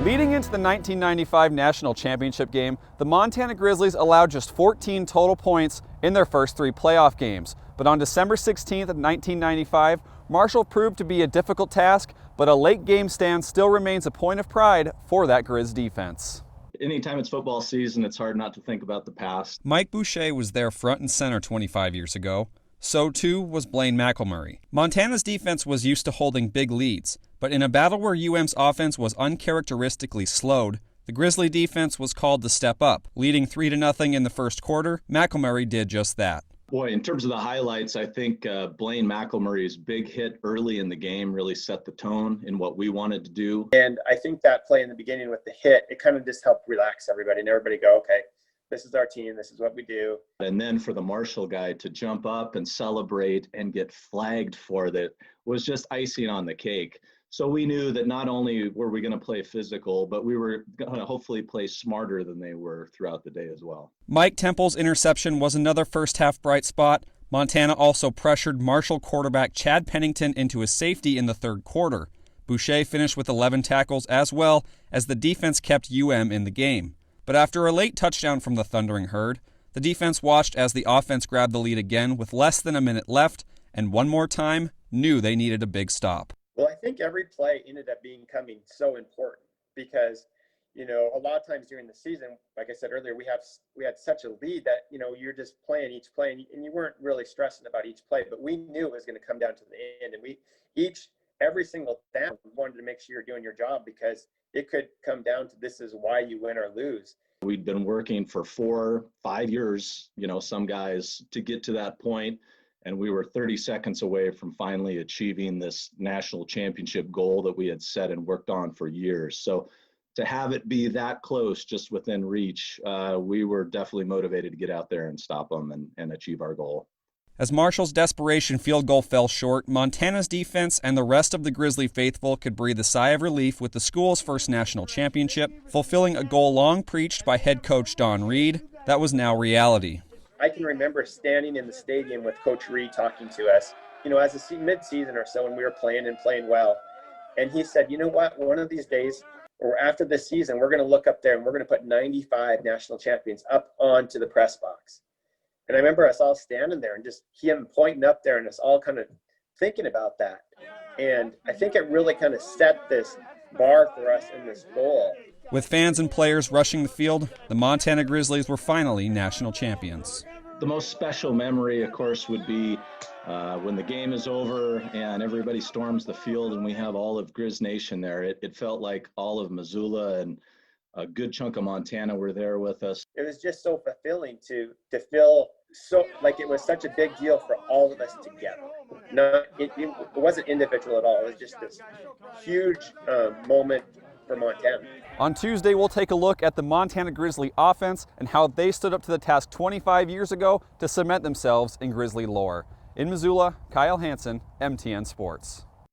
Leading into the 1995 National Championship game, the Montana Grizzlies allowed just 14 total points in their first 3 playoff games. But on December 16th of 1995, Marshall proved to be a difficult task, but a late game stand still remains a point of pride for that Griz defense. Anytime it's football season, it's hard not to think about the past. Mike Boucher was there front and center 25 years ago. So too was Blaine McElmurray. Montana's defense was used to holding big leads, but in a battle where UM's offense was uncharacteristically slowed, the Grizzly defense was called to step up. Leading 3-0 in the first quarter, McElmurray did just that. Boy, in terms of the highlights, I think Blaine McElmurray's big hit early in the game really set the tone in what we wanted to do. And I think that play in the beginning with the hit, it kind of just helped relax everybody and everybody go, okay, this is our team, this is what we do. And then for the Marshall guy to jump up and celebrate and get flagged for that was just icing on the cake. So we knew that not only were we going to play physical, but we were going to hopefully play smarter than they were throughout the day as well. Mike Temple's interception was another first-half bright spot. Montana also pressured Marshall quarterback Chad Pennington into a safety in the third quarter. Boucher finished with 11 tackles as well as the defense kept UM in the game. But after a late touchdown from the Thundering Herd, the defense watched as the offense grabbed the lead again with less than a minute left, and one more time knew they needed a big stop. Well, I think every play ended up becoming so important because, a lot of times during the season, like I said earlier, we had such a lead that, you're just playing each play and you weren't really stressing about each play, but we knew it was going to come down to the end. And every single down, we wanted to make sure you're doing your job because it could come down to this is why you win or lose. We'd been working for 4-5 years, some guys, to get to that point. And we were 30 seconds away from finally achieving this national championship goal that we had set and worked on for years. So to have it be that close, just within reach, we were definitely motivated to get out there and stop them and achieve our goal. As Marshall's desperation field goal fell short, Montana's defense and the rest of the Grizzly faithful could breathe a sigh of relief with the school's first national championship, fulfilling a goal long preached by head coach Don Reed. That was now reality. I can remember standing in the stadium with Coach Reed talking to us, as a mid-season or so when we were playing well. And he said, you know what, one of these days or after this season, we're going to look up there and we're going to put 95 national champions up onto the press box. And I remember us all standing there and just him pointing up there and us all kind of thinking about that. And I think it really kind of set this bar for us in this goal. With fans and players rushing the field, the Montana Grizzlies were finally national champions. The most special memory, of course, would be when the game is over and everybody storms the field and we have all of Griz Nation there. It felt like all of Missoula and a good chunk of Montana were there with us. It was just so fulfilling to feel so like it was such a big deal for all of us together. It wasn't individual at all. It was just this huge moment for Montana. On Tuesday, we'll take a look at the Montana Grizzly offense and how they stood up to the task 25 years ago to cement themselves in Grizzly lore. In Missoula, Kyle Hansen, MTN Sports.